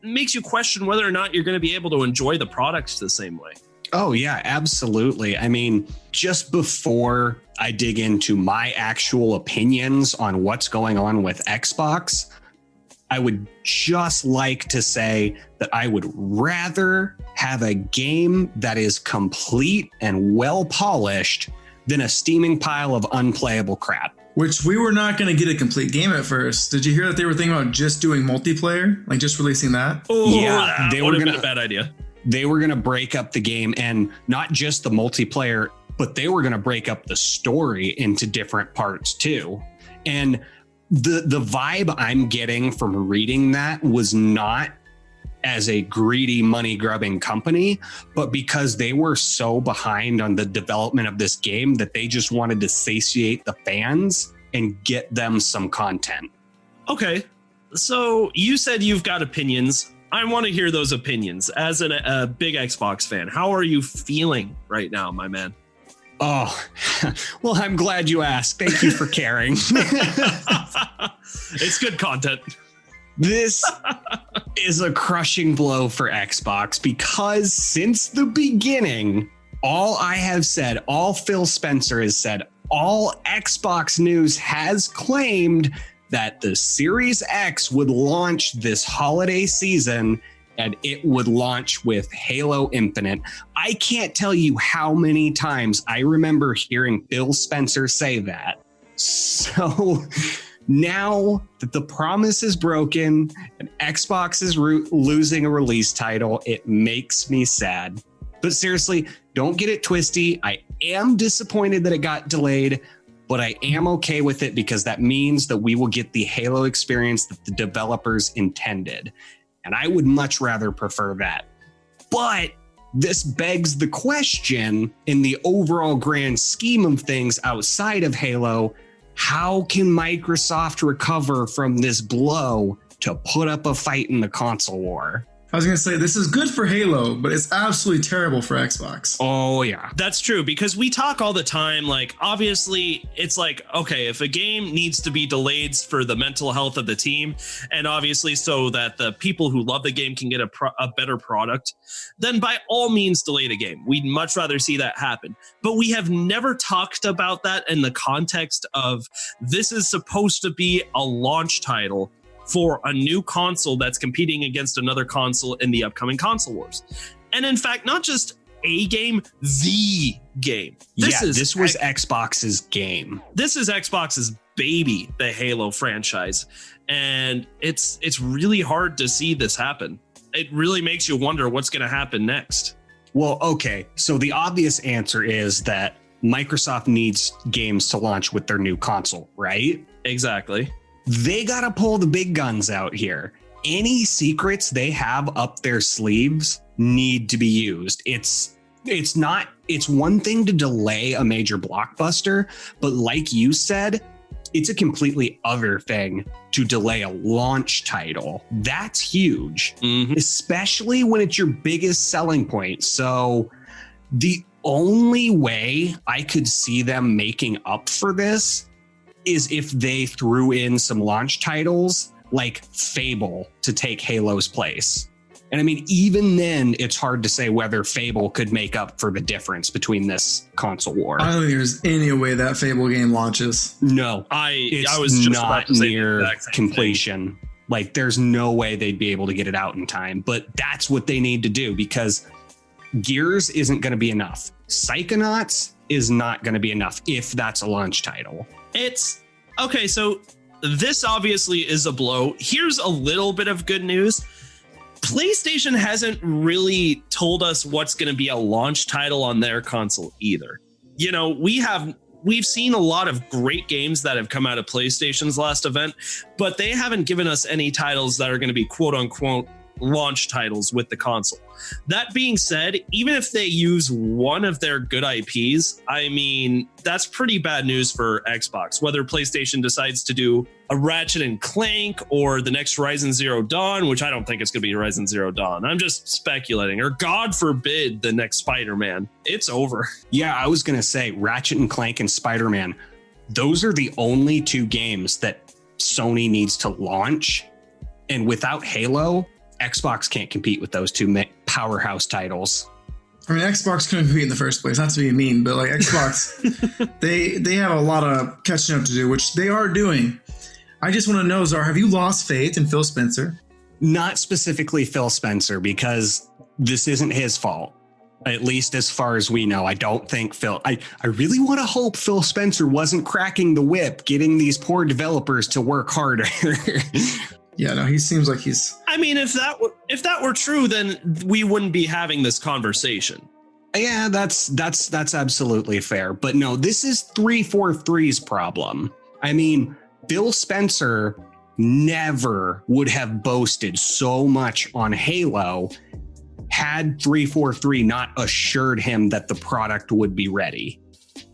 makes you question whether or not you're going to be able to enjoy the products the same way. Oh, yeah, absolutely. I mean, just before I dig into my actual opinions on what's going on with Xbox, I would just like to say that I would rather have a game that is complete and well polished than a steaming pile of unplayable crap. Which we were not going to get a complete game at first. Did you hear that they were thinking about just doing multiplayer? Like just releasing that? Oh, yeah, they were going to been a bad idea. They were going to break up the game, and not just the multiplayer, but they were going to break up the story into different parts too. And the vibe I'm getting from reading that was not as a greedy money grubbing company, but because they were so behind on the development of this game that they just wanted to satiate the fans and get them some content. Okay, so you said you've got opinions. I want to hear those opinions. As a big Xbox fan, how are you feeling right now, my man? Oh, well, I'm glad you asked. Thank you for caring. It's good content. This is a crushing blow for Xbox because since the beginning, all I have said, all Phil Spencer has said, all Xbox News has claimed that the Series X would launch this holiday season and it would launch with Halo Infinite. I can't tell you how many times I remember hearing Phil Spencer say that. So now that the promise is broken and Xbox is losing a release title, it makes me sad. But seriously, don't get it twisty. I am disappointed that it got delayed, but I am okay with it because that means that we will get the Halo experience that the developers intended. And I would much rather prefer that. But this begs the question, in the overall grand scheme of things outside of Halo, how can Microsoft recover from this blow to put up a fight in the console war? I was going to say, this is good for Halo, but it's absolutely terrible for Xbox. Oh, yeah. That's true, because we talk all the time, like, obviously, it's like, okay, if a game needs to be delayed for the mental health of the team, and obviously so that the people who love the game can get a better product, then by all means delay the game. We'd much rather see that happen. But we have never talked about that in the context of this is supposed to be a launch title for a new console that's competing against another console in the upcoming console wars. And in fact, not just a game, the game. This was Xbox's game. This is Xbox's baby, the Halo franchise. And it's really hard to see this happen. It really makes you wonder what's going to happen next. Well, okay. So the obvious answer is that Microsoft needs games to launch with their new console, right? Exactly. They got to pull the big guns out here. Any secrets they have up their sleeves need to be used. It's one thing to delay a major blockbuster, but like you said, it's a completely other thing to delay a launch title. That's huge, especially when it's your biggest selling point. So the only way I could see them making up for this is if they threw in some launch titles like Fable to take Halo's place. And I mean, even then, it's hard to say whether Fable could make up for the difference between this console war. I don't think there's any way that Fable game launches. No, I was just not near completion. Like, there's no way they'd be able to get it out in time. But that's what they need to do, because Gears isn't going to be enough. Psychonauts is not going to be enough if that's a launch title. It's okay. So this obviously is a blow. Here's a little bit of good news. PlayStation hasn't really told us what's going to be a launch title on their console either. You know, we've seen a lot of great games that have come out of PlayStation's last event, but they haven't given us any titles that are going to be quote unquote launch titles with the console. That being said, even if they use one of their good IPs, I mean, that's pretty bad news for Xbox. Whether PlayStation decides to do a Ratchet and Clank or the next Horizon Zero Dawn, which I don't think it's going to be Horizon Zero Dawn. I'm just speculating. Or God forbid, the next Spider-Man. It's over. Yeah, I was going to say Ratchet and Clank and Spider-Man. those are the only two games that Sony needs to launch. And without Halo, Xbox can't compete with those two powerhouse titles. I mean, Xbox couldn't compete in the first place. Not to be mean, but like Xbox, they have a lot of catching up to do, which they are doing. I just want to know, Czar, have you lost faith in Phil Spencer? Not specifically Phil Spencer, because this isn't his fault. At least as far as we know. I don't think Phil... I really want to hope Phil Spencer wasn't cracking the whip, getting these poor developers to work harder. Yeah, no, he seems like he's... I mean, if that were true, then we wouldn't be having this conversation. Yeah, that's absolutely fair. But no, this is 343's problem. I mean, Phil Spencer never would have boasted so much on Halo had 343 not assured him that the product would be ready.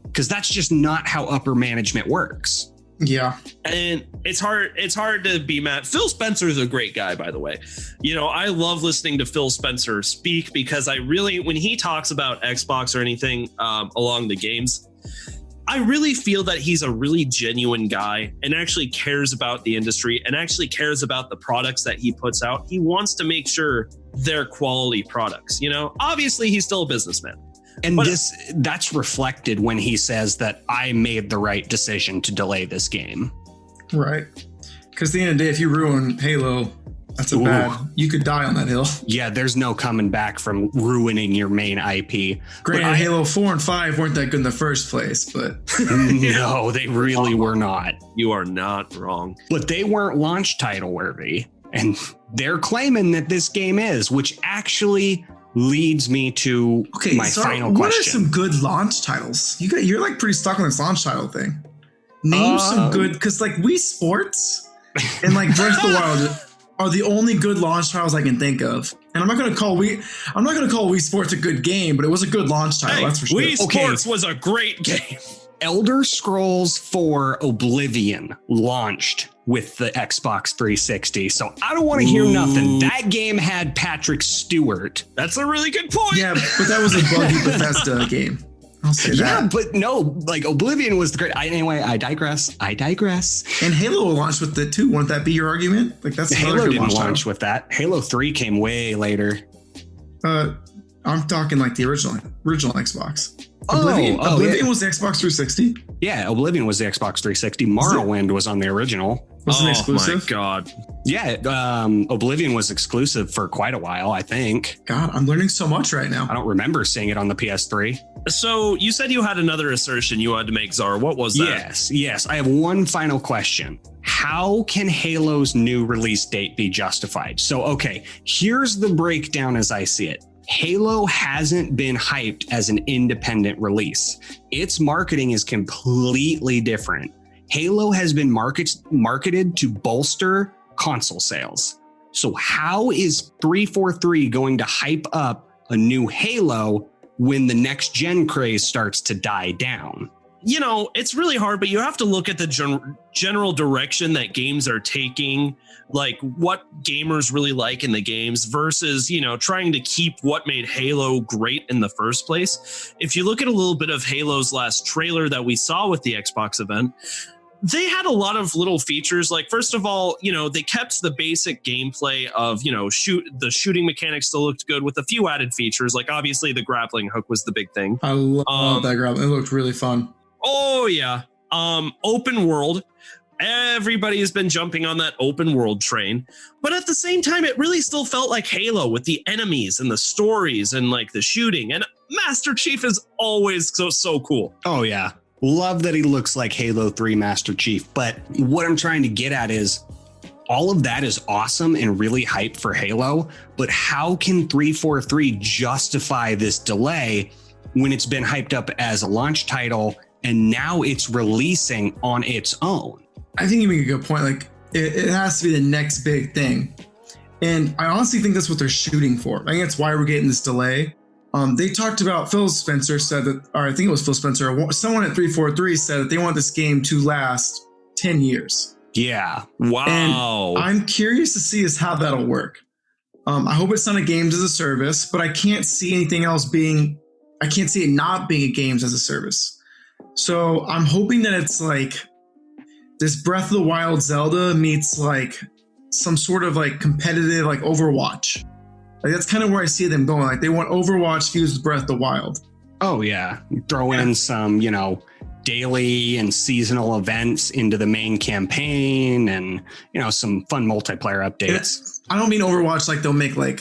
Because that's just not how upper management works. Yeah. And it's hard to be mad. Phil Spencer is a great guy, by the way. You know, I love listening to Phil Spencer speak because when he talks about Xbox or anything along the games, I really feel that he's a really genuine guy and actually cares about the industry and actually cares about the products that he puts out. He wants to make sure they're quality products. You know, obviously he's still a businessman. And that's reflected when he says that I made the right decision to delay this game. Right. Because at the end of the day, if you ruin Halo, that's you could die on that hill. Yeah, there's no coming back from ruining your main IP. Granted, Halo 4 and 5 weren't that good in the first place, but... No, they really were not. You are not wrong. But they weren't launch title worthy. And they're claiming that this game is, which actually leads me to my final question. What are some good launch titles? You're like pretty stuck on this launch title thing. Name some good, because like Wii Sports and like Breath of the Wild are the only good launch titles I can think of. And I'm not going to call Wii Sports a good game, but it was a good launch title. That's for sure. Wii Sports was a great game. Elder Scrolls 4 Oblivion launched with the Xbox 360. So I don't want to hear nothing. That game had Patrick Stewart. That's a really good point. Yeah, but that was a buggy Bethesda game. I'll say that. Yeah, but no, like Oblivion was the great. Anyway, I digress. And Halo launched with it too. Wouldn't that be your argument? Like that's Halo didn't launch with that. Halo 3 came way later. I'm talking like the original Xbox. Oblivion was the Xbox 360? Yeah, Oblivion was the Xbox 360. Morrowind was on the original. Was it exclusive? Oh my God. Yeah, Oblivion was exclusive for quite a while, I think. God, I'm learning so much right now. I don't remember seeing it on the PS3. So you said you had another assertion you had to make, Czar. What was that? Yes. I have one final question. How can Halo's new release date be justified? So, okay, here's the breakdown as I see it. Halo hasn't been hyped as an independent release. Its marketing is completely different. Halo has been marketed to bolster console sales. So how is 343 going to hype up a new Halo when the next gen craze starts to die down? You know, it's really hard, but you have to look at the general direction that games are taking, like what gamers really like in the games versus, you know, trying to keep what made Halo great in the first place. If you look at a little bit of Halo's last trailer that we saw with the Xbox event, they had a lot of little features. Like, first of all, you know, they kept the basic gameplay of, you know, the shooting mechanics still looked good with a few added features. Like, obviously, the grappling hook was the big thing. I love that grappling. It looked really fun. Oh, yeah. Open world. Everybody has been jumping on that open world train. But at the same time, it really still felt like Halo with the enemies and the stories and like the shooting. And Master Chief is always so cool. Oh, yeah. Love that he looks like Halo 3 Master Chief. But what I'm trying to get at is all of that is awesome and really hype for Halo. But how can 343 justify this delay when it's been hyped up as a launch title and now it's releasing on its own? I think you make a good point. Like it has to be the next big thing. And I honestly think that's what they're shooting for. I think that's why we're getting this delay. They talked about Phil Spencer said that, or I think it was Phil Spencer, someone at 343 said that they want this game to last 10 years. Yeah. Wow. And I'm curious to see how that'll work. I hope it's not a games as a service, but I can't see anything else I can't see it not being a games as a service. So I'm hoping that it's like this Breath of the Wild Zelda meets like some sort of like competitive like Overwatch. Like that's kind of where I see them going. Like they want Overwatch fused with Breath of the Wild. Oh yeah, throw in some, daily and seasonal events into the main campaign, and some fun multiplayer updates. I don't mean Overwatch like they'll make like,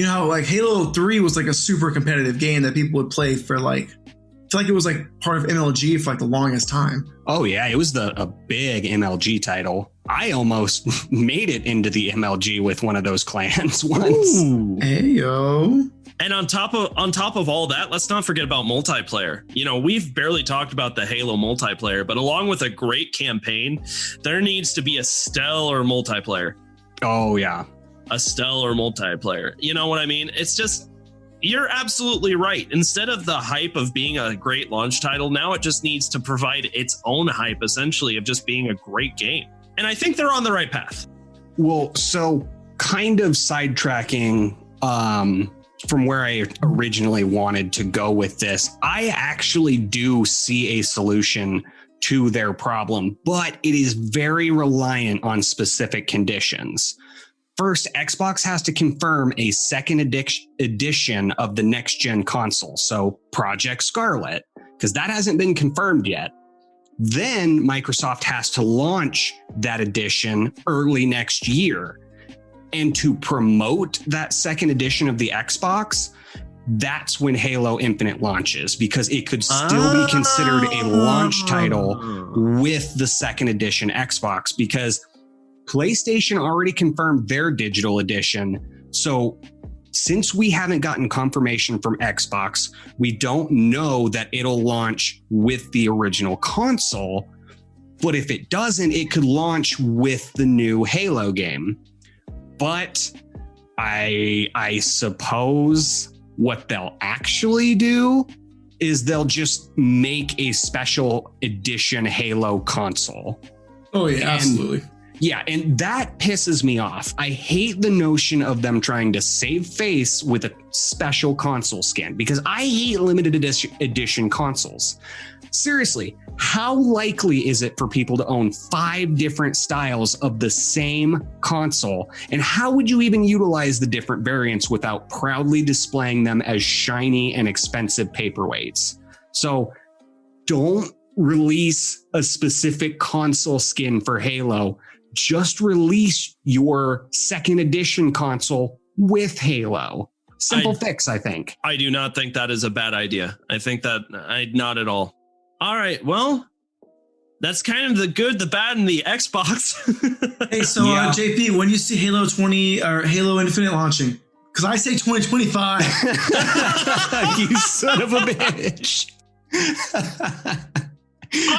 how like Halo 3 was like a super competitive game that people would play for like, I feel like it was like part of MLG for like the longest time. Oh yeah, it was a big MLG title. I almost made it into the MLG with one of those clans once. Ooh. Hey yo. And on top of all that, let's not forget about multiplayer. We've barely talked about the Halo multiplayer, but along with a great campaign, there needs to be a stellar multiplayer. Oh yeah. A stellar multiplayer. You know what I mean? It's just, you're absolutely right. Instead of the hype of being a great launch title, now it just needs to provide its own hype, essentially, of just being a great game. And I think they're on the right path. Well, so kind of sidetracking from where I originally wanted to go with this, I actually do see a solution to their problem, but it is very reliant on specific conditions. First, Xbox has to confirm a second edition of the next gen console, so Project Scarlet, because that hasn't been confirmed yet. Then Microsoft has to launch that edition early next year. And to promote that second edition of the Xbox, that's when Halo Infinite launches, because it could still be considered a launch title with the second edition Xbox, because PlayStation already confirmed their digital edition. So since we haven't gotten confirmation from Xbox, we don't know that it'll launch with the original console. But if it doesn't, it could launch with the new Halo game. But I suppose what they'll actually do is they'll just make a special edition Halo console. Oh yeah, absolutely. Yeah, and that pisses me off. I hate the notion of them trying to save face with a special console skin, because I hate limited edition consoles. Seriously, how likely is it for people to own 5 different styles of the same console? And how would you even utilize the different variants without proudly displaying them as shiny and expensive paperweights? So don't release a specific console skin for Halo. Just release your second edition console with Halo. Simple fix, I think. I do not think that is a bad idea. I think that not at all. All right, well, that's kind of the good, the bad, and the Xbox. Hey, so JP, when you see Halo 20 or Halo Infinite launching? Because I say 2025. You son of a bitch.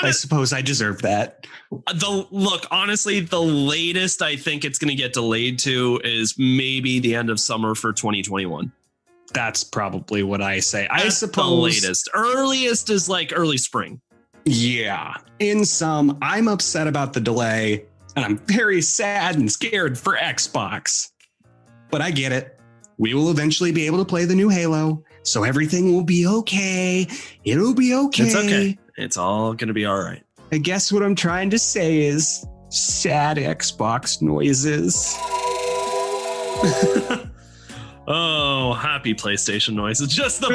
I suppose I deserve that. Honestly, the latest I think it's going to get delayed to is maybe the end of summer for 2021. That's probably what I say. That's I suppose the latest. Earliest is like early spring. Yeah. In sum, I'm upset about the delay, and I'm very sad and scared for Xbox. But I get it. We will eventually be able to play the new Halo, so everything will be okay. It'll be okay. It's okay. It's all going to be all right. I guess what I'm trying to say is sad Xbox noises. Oh, happy PlayStation noise. It's just the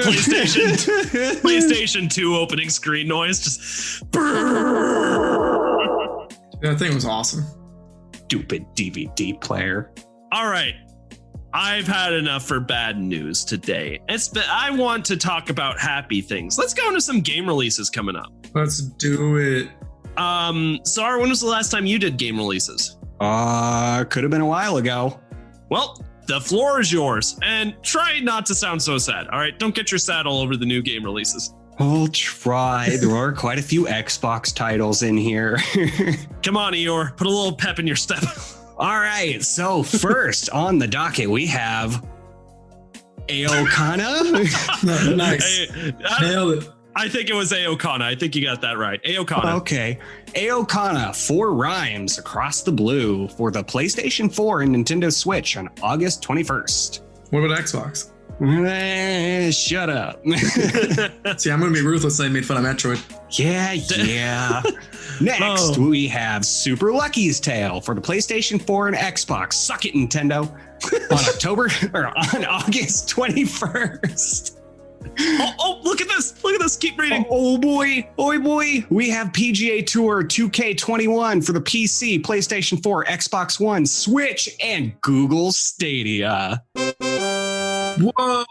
PlayStation 2 opening screen noise. Just That thing was awesome. Stupid DVD player. All right. I've had enough for bad news today. I want to talk about happy things. Let's go into some game releases coming up. Let's do it. Sar, when was the last time you did game releases? Could have been a while ago. Well, the floor is yours, and try not to sound so sad. All right, don't get your sad all over the new game releases. I'll try. There are quite a few Xbox titles in here. Come on, Eeyore, put a little pep in your step. All right, so first on the docket we have Aokana. Nice. Nailed it. I think it was Aokana. I think you got that right. Aokana. Okay. Aokana 4 Rhymes Across the Blue for the PlayStation 4 and Nintendo Switch on August 21st. What about Xbox? Shut up. See, I'm going to be ruthless. I made fun of Metroid. Yeah. Next, we have Super Lucky's Tale for the PlayStation 4 and Xbox. Suck it, Nintendo. On August 21st. Oh, look at this. Look at this. Keep reading. Oh boy. We have PGA Tour 2K21 for the PC, PlayStation 4, Xbox One, Switch, and Google Stadia. Whoa.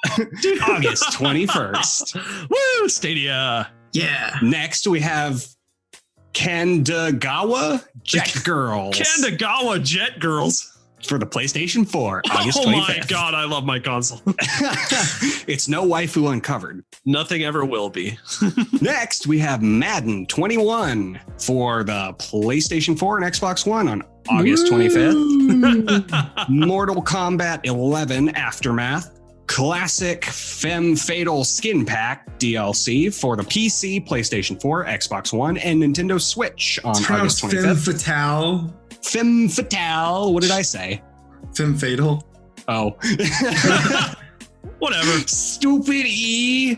August 21st. Woo, Stadia. Yeah. Next, we have Kandagawa Jet Girls. Kandagawa Jet Girls. For the PlayStation 4, August 25th. Oh my God, I love my console. It's no waifu uncovered. Nothing ever will be. Next, we have Madden 21 for the PlayStation 4 and Xbox One on August 25th. Mortal Kombat 11 Aftermath. Classic Femme Fatal Skin Pack DLC for the PC, PlayStation 4, Xbox One, and Nintendo Switch on August 25th. Femme Fatale. Femme Fatale. What did I say? Femme Fatal. Oh. Whatever. Stupid E.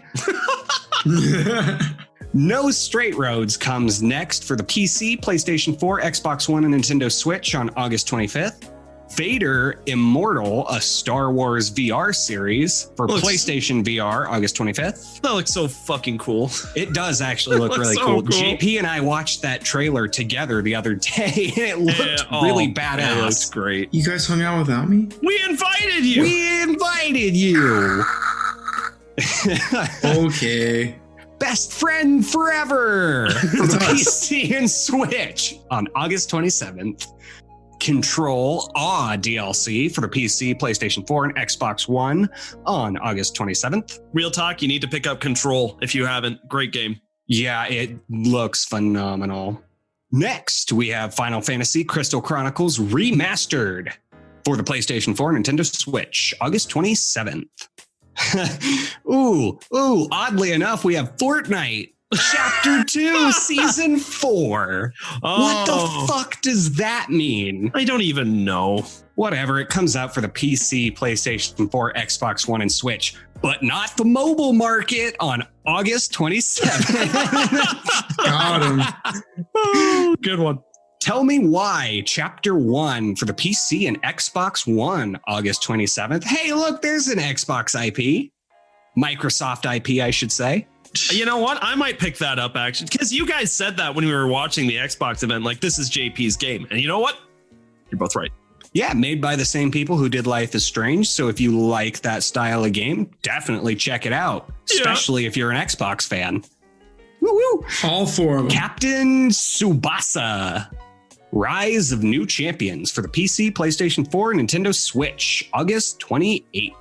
No Straight Roads comes next for the PC, PlayStation 4, Xbox One, and Nintendo Switch on August 25th. Vader Immortal, a Star Wars VR series for PlayStation VR, August 25th. That looks so fucking cool. It does actually look really so cool. cool. JP and I watched that trailer together the other day, and it looked really badass. It looks great. You guys hung out without me? We invited you. Okay. Best Friend Forever for the PC and Switch on August 27th. Control Awe DLC for the PC, PlayStation 4, and Xbox One on August 27th. Real talk, you need to pick up Control if you haven't. Great game. Yeah, it looks phenomenal. Next, we have Final Fantasy Crystal Chronicles Remastered for the PlayStation 4 and Nintendo Switch, August 27th. Oddly enough, we have Fortnite Chapter 2, Season 4. What the fuck does that mean? I don't even know. Whatever, it comes out for the PC, PlayStation 4, Xbox One, and Switch, but not the mobile market on August 27th. Got him. Good one. Tell me why Chapter 1 for the PC and Xbox One, August 27th. Hey, look, there's an Xbox IP. Microsoft IP, I should say. You know what? I might pick that up, actually, because you guys said that when we were watching the Xbox event, like, this is JP's game. And you know what? You're both right. Yeah, made by the same people who did Life is Strange. So if you like that style of game, definitely check it out, especially if you're an Xbox fan. Woo-woo. All four of them. Captain Tsubasa, Rise of New Champions for the PC, PlayStation 4, and Nintendo Switch, August 28th.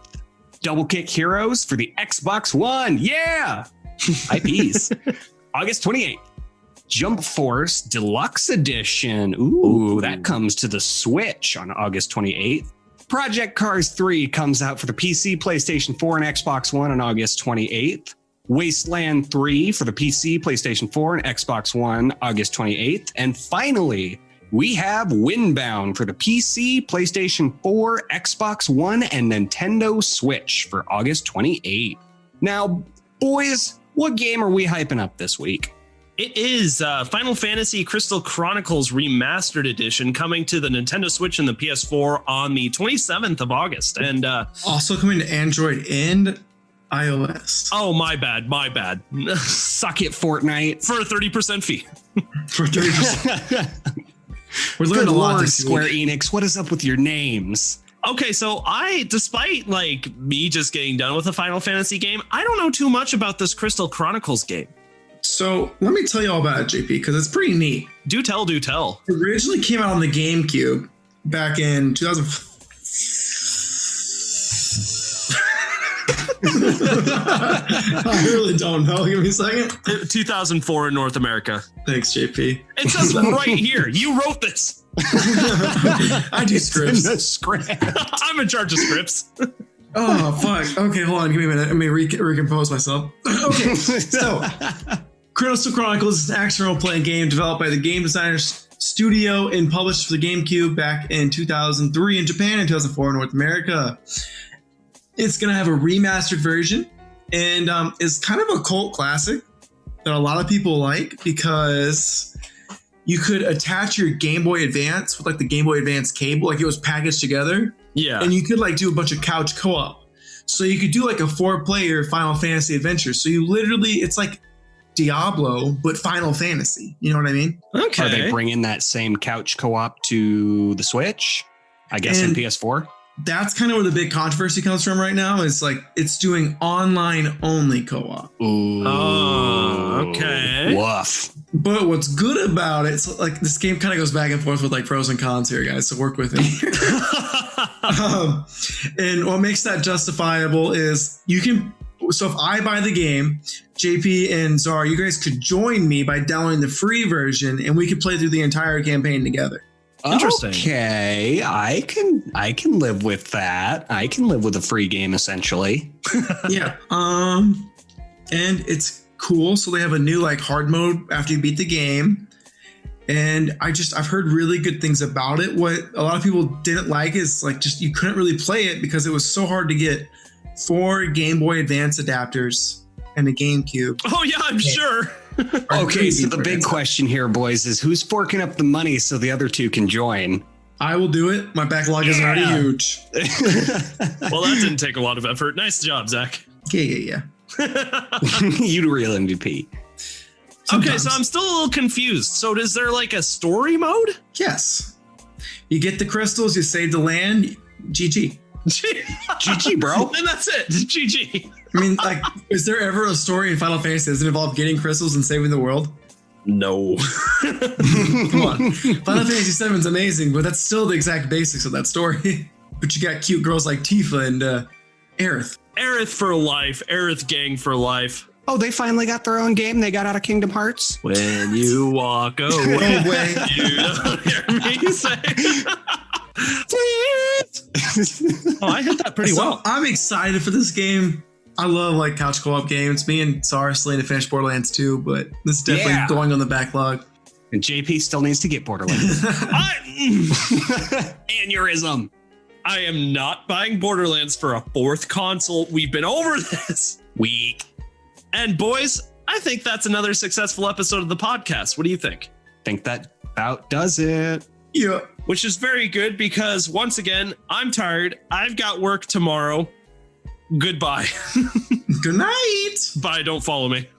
Double Kick Heroes for the Xbox One. Yeah! IPs. August 28th. Jump Force Deluxe Edition. Ooh, that comes to the Switch on August 28th. Project Cars 3 comes out for the PC, PlayStation 4, and Xbox One on August 28th. Wasteland 3 for the PC, PlayStation 4, and Xbox One, August 28th. And finally, we have Windbound for the PC, PlayStation 4, Xbox One, and Nintendo Switch for August 28th. Now, boys, what game are we hyping up this week? It is Final Fantasy Crystal Chronicles Remastered Edition coming to the Nintendo Switch and the PS4 on the 27th of August. And also coming to Android and iOS. Oh, my bad. Suck it, Fortnite. For a 30% fee. For 30%. We're learning Good a lot Lord, this Square week. Enix. What is up with your names? Okay, so despite like me just getting done with a Final Fantasy game, I don't know too much about this Crystal Chronicles game. So let me tell you all about it, JP, because it's pretty neat. Do tell. It originally came out on the GameCube back in 2000. I really don't know. Give me a second. 2004 in North America. Thanks, JP. It says right here. You wrote this. I do scripts. In the script. I'm in charge of scripts. Oh, fuck. Okay, hold on. Give me a minute. Let me recompose myself. Okay, so Crystal Chronicles is an action role-playing game developed by the Game Designers Studio and published for the GameCube back in 2003 in Japan and 2004 in North America. It's going to have a remastered version, and it's kind of a cult classic that a lot of people like because you could attach your Game Boy Advance with like the Game Boy Advance cable, like it was packaged together. Yeah. And you could like do a bunch of couch co-op. So you could do like a 4-player Final Fantasy adventure. So you literally, it's like Diablo, but Final Fantasy. You know what I mean? Okay. Are they bringing that same couch co-op to the Switch? I guess in PS4? That's kind of where the big controversy comes from right now. Is like it's doing online only co-op. Ooh. Oh, okay. Woof. But what's good about it, so like this game kind of goes back and forth with like pros and cons here, guys. So work with me. And what makes that justifiable is you can. So if I buy the game, JP and Zara, you guys could join me by downloading the free version, and we could play through the entire campaign together. Interesting. Okay, I can live with that. I can live with a free game essentially. Yeah. And it's cool. So they have a new like hard mode after you beat the game. And I've heard really good things about it. What a lot of people didn't like is like just you couldn't really play it because it was so hard to get 4 Game Boy Advance adapters and a GameCube. Oh yeah, I'm sure. Okay, so the big question here, boys, is who's forking up the money so the other two can join? I will do it. My backlog is already huge. Well, that didn't take a lot of effort. Nice job, Zach. Yeah. You real MVP. Sometimes. Okay, so I'm still a little confused. So is there like a story mode? Yes. You get the crystals, you save the land, GG. GG, bro. And that's it. GG. I mean, like, is there ever a story in Final Fantasy that doesn't involve getting crystals and saving the world? No. Come on. Final Fantasy VII is amazing, but that's still the exact basics of that story. But you got cute girls like Tifa and Aerith. Aerith for life. Aerith gang for life. Oh, they finally got their own game. They got out of Kingdom Hearts. When you walk away, you don't hear me say. Oh, I hit that pretty well. I'm excited for this game. I love like couch co-op games. Me and Zara still need to finish Borderlands 2, but this is definitely going on the backlog. And JP still needs to get Borderlands. Aneurysm. I am not buying Borderlands for a 4th console. We've been over this. Weak. And boys, I think that's another successful episode of the podcast. What do you think? Think that about does it. Yeah. Which is very good because once again, I'm tired. I've got work tomorrow. Goodbye. Good night. Bye. Don't follow me.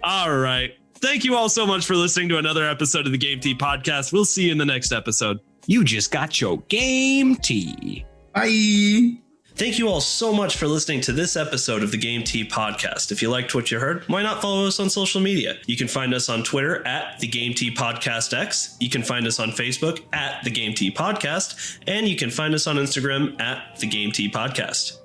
All right. Thank you all so much for listening to another episode of the Game Tea podcast. We'll see you in the next episode. You just got your Game Tea. Bye. Thank you all so much for listening to this episode of the Game Tea podcast. If you liked what you heard, why not follow us on social media? You can find us on Twitter at the Game Tea Podcast X. You can find us on Facebook at the Game Tea Podcast, and you can find us on Instagram at the Game Tea Podcast.